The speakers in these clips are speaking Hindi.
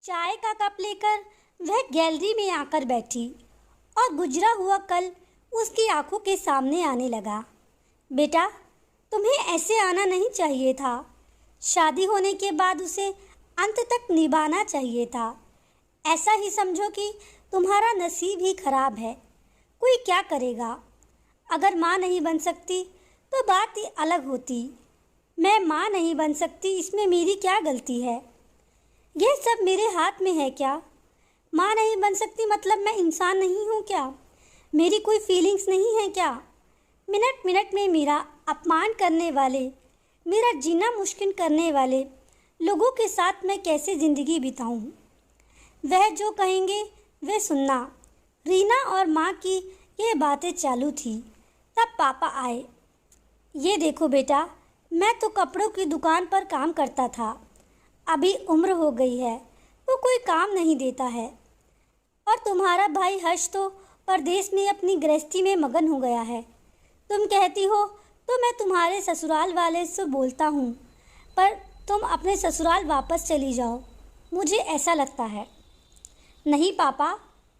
चाय का कप लेकर वह गैलरी में आकर बैठी और गुजरा हुआ कल उसकी आंखों के सामने आने लगा। बेटा, तुम्हें ऐसे आना नहीं चाहिए था। शादी होने के बाद उसे अंत तक निभाना चाहिए था। ऐसा ही समझो कि तुम्हारा नसीब ही खराब है। कोई क्या करेगा। अगर माँ नहीं बन सकती तो बात ही अलग होती। मैं माँ नहीं बन सकती, इसमें मेरी क्या गलती है? यह सब मेरे हाथ में है क्या? माँ नहीं बन सकती मतलब मैं इंसान नहीं हूँ क्या? मेरी कोई फीलिंग्स नहीं है क्या? मिनट मिनट में मेरा अपमान करने वाले, मेरा जीना मुश्किल करने वाले लोगों के साथ मैं कैसे ज़िंदगी बिताऊँ? वह जो कहेंगे वह सुनना। रीना और माँ की ये बातें चालू थी तब पापा आए। ये देखो बेटा, मैं तो कपड़ों की दुकान पर काम करता था। अभी उम्र हो गई है तो कोई काम नहीं देता है। और तुम्हारा भाई हर्ष तो परदेश में अपनी गृहस्थी में मगन हो गया है। तुम कहती हो तो मैं तुम्हारे ससुराल वाले से बोलता हूँ, पर तुम अपने ससुराल वापस चली जाओ, मुझे ऐसा लगता है। नहीं पापा,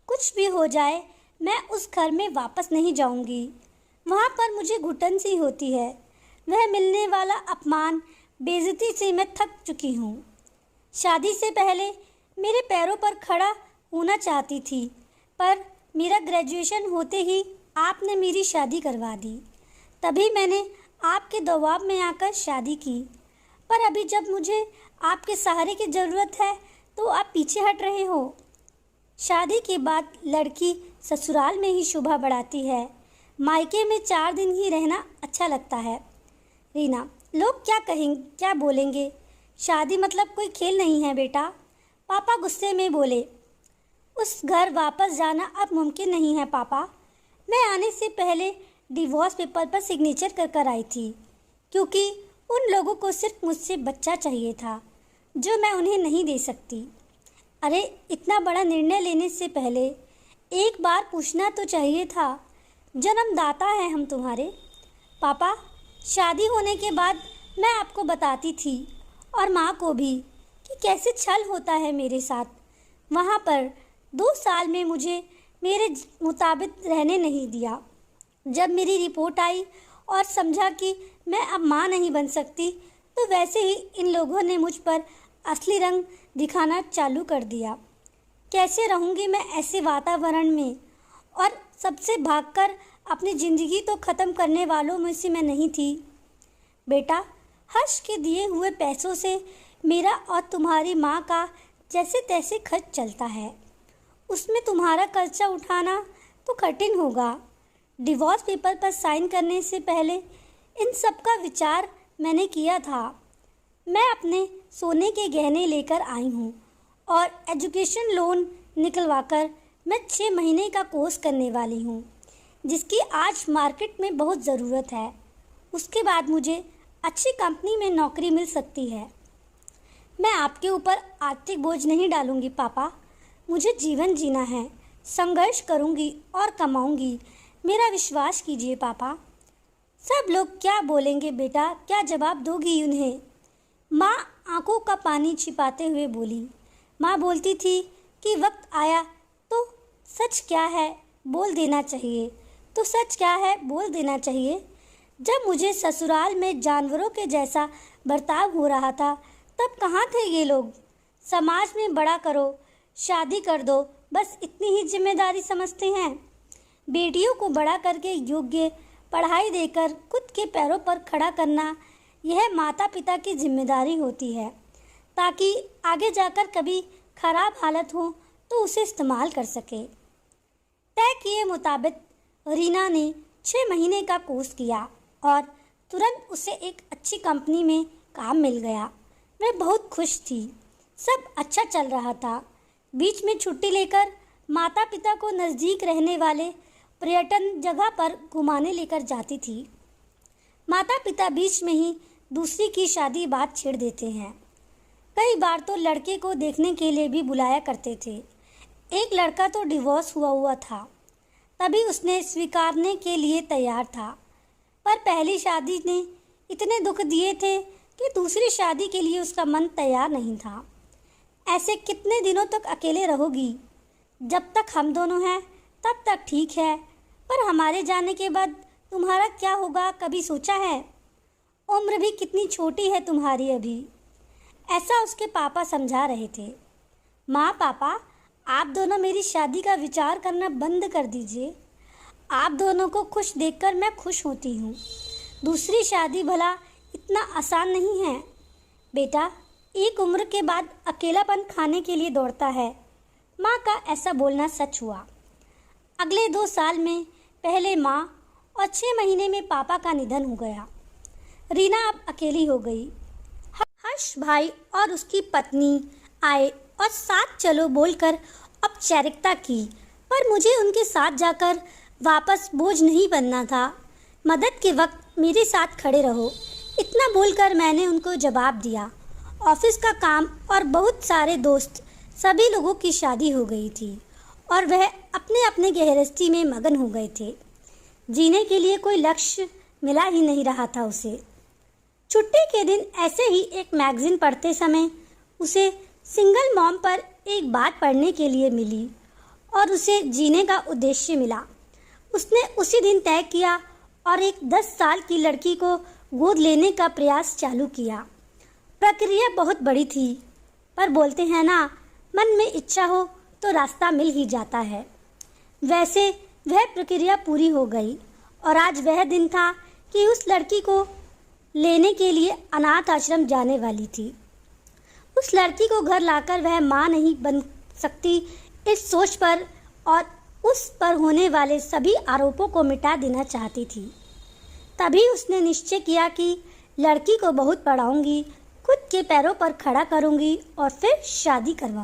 कुछ भी हो जाए मैं उस घर में वापस नहीं जाऊँगी। वहाँ पर मुझे घुटन सी होती है। वह मिलने वाला अपमान, बेइज्जती से मैं थक चुकी हूँ। शादी से पहले मेरे पैरों पर खड़ा होना चाहती थी, पर मेरा ग्रेजुएशन होते ही आपने मेरी शादी करवा दी। तभी मैंने आपके दबाव में आकर शादी की। पर अभी जब मुझे आपके सहारे की ज़रूरत है तो आप पीछे हट रहे हो। शादी के बाद लड़की ससुराल में ही शोभा बढ़ाती है। मायके में 4 दिन ही रहना अच्छा लगता है। रीना, लोग क्या कहेंगे, क्या बोलेंगे? शादी मतलब कोई खेल नहीं है बेटा। पापा गुस्से में बोले। उस घर वापस जाना अब मुमकिन नहीं है पापा। मैं आने से पहले डिवोर्स पेपर पर सिग्नेचर कर आई थी, क्योंकि उन लोगों को सिर्फ मुझसे बच्चा चाहिए था जो मैं उन्हें नहीं दे सकती। अरे, इतना बड़ा निर्णय लेने से पहले एक बार पूछना तो चाहिए था। जन्मदाता हैं हम तुम्हारे। पापा, शादी होने के बाद मैं आपको बताती थी और माँ को भी कि कैसे छल होता है मेरे साथ। वहाँ पर 2 साल में मुझे मेरे मुताबिक रहने नहीं दिया। जब मेरी रिपोर्ट आई और समझा कि मैं अब माँ नहीं बन सकती, तो वैसे ही इन लोगों ने मुझ पर असली रंग दिखाना चालू कर दिया। कैसे रहूँगी मैं ऐसे वातावरण में? और सबसे भागकर अपनी ज़िंदगी तो ख़त्म करने वालों में से मैं नहीं थी। बेटा, हर्ष के दिए हुए पैसों से मेरा और तुम्हारी माँ का जैसे तैसे खर्च चलता है। उसमें तुम्हारा खर्चा उठाना तो कठिन होगा। डिवोर्स पेपर पर साइन करने से पहले इन सब का विचार मैंने किया था। मैं अपने सोने के गहने लेकर आई हूँ और एजुकेशन लोन निकलवाकर मैं 6 महीने का कोर्स करने वाली हूँ, जिसकी आज मार्केट में बहुत ज़रूरत है। उसके बाद मुझे अच्छी कंपनी में नौकरी मिल सकती है। मैं आपके ऊपर आर्थिक बोझ नहीं डालूंगी पापा। मुझे जीवन जीना है, संघर्ष करूंगी और कमाऊंगी। मेरा विश्वास कीजिए पापा। सब लोग क्या बोलेंगे बेटा, क्या जवाब दोगी उन्हें? माँ आंखों का पानी छिपाते हुए बोली। माँ बोलती थी कि वक्त आया तो सच क्या है बोल देना चाहिए, तो सच क्या है बोल देना चाहिए। जब मुझे ससुराल में जानवरों के जैसा बर्ताव हो रहा था, तब कहाँ थे ये लोग? समाज में बड़ा करो, शादी कर दो, बस इतनी ही जिम्मेदारी समझते हैं। बेटियों को बड़ा करके योग्य पढ़ाई देकर खुद के पैरों पर खड़ा करना, यह माता पिता की जिम्मेदारी होती है, ताकि आगे जाकर कभी खराब हालत हो तो उसे इस्तेमाल कर सके। तय किए मुताबिक रीना ने 6 महीने का कोर्स किया और तुरंत उसे एक अच्छी कंपनी में काम मिल गया। मैं बहुत खुश थी। सब अच्छा चल रहा था। बीच में छुट्टी लेकर माता पिता को नज़दीक रहने वाले पर्यटन जगह पर घुमाने लेकर जाती थी। माता पिता बीच में ही दूसरी की शादी बात छेड़ देते हैं। कई बार तो लड़के को देखने के लिए भी बुलाया करते थे। एक लड़का तो डिवोर्स हुआ था, तभी उसने स्वीकारने के लिए तैयार था, पर पहली शादी ने इतने दुख दिए थे कि दूसरी शादी के लिए उसका मन तैयार नहीं था। ऐसे कितने दिनों तक अकेले रहोगी? जब तक हम दोनों हैं तब तक ठीक है, पर हमारे जाने के बाद तुम्हारा क्या होगा, कभी सोचा है? उम्र भी कितनी छोटी है तुम्हारी अभी। ऐसा उसके पापा समझा रहे थे। माँ पापा, आप दोनों मेरी शादी का विचार करना बंद कर दीजिए। आप दोनों को खुश देखकर मैं खुश होती हूँ। दूसरी शादी भला इतना आसान नहीं है। बेटा, एक उम्र के बाद अकेलापन खाने के लिए दौड़ता है। माँ का ऐसा बोलना सच हुआ। अगले 2 साल में पहले माँ और 6 महीने में पापा का निधन हो गया। रीना अब अकेली हो गई। हर्ष भाई और उसकी पत्नी आए और साथ चलो बोलकर औपचारिकता की, पर मुझे उनके साथ जाकर वापस बोझ नहीं बनना था। मदद के वक्त मेरे साथ खड़े रहो, इतना बोलकर मैंने उनको जवाब दिया। ऑफिस का काम और बहुत सारे दोस्त, सभी लोगों की शादी हो गई थी और वह अपने अपने गृहस्थी में मगन हो गए थे। जीने के लिए कोई लक्ष्य मिला ही नहीं रहा था उसे। छुट्टी के दिन ऐसे ही एक मैगजीन पढ़ते समय उसे सिंगल मॉम पर एक बात पढ़ने के लिए मिली और उसे जीने का उद्देश्य मिला। उसने उसी दिन तय किया और एक 10 साल की लड़की को गोद लेने का प्रयास चालू किया। प्रक्रिया बहुत बड़ी थी, पर बोलते हैं ना, मन में इच्छा हो तो रास्ता मिल ही जाता है। वैसे वह प्रक्रिया पूरी हो गई और आज वह दिन था कि उस लड़की को लेने के लिए अनाथ आश्रम जाने वाली थी। उस लड़की को घर लाकर वह माँ नहीं बन सकती, इस सोच पर और उस पर होने वाले सभी आरोपों को मिटा देना चाहती थी। तभी उसने निश्चय किया कि लड़की को बहुत पढ़ाऊंगी, खुद के पैरों पर खड़ा करूंगी और फिर शादी करवाऊंगी।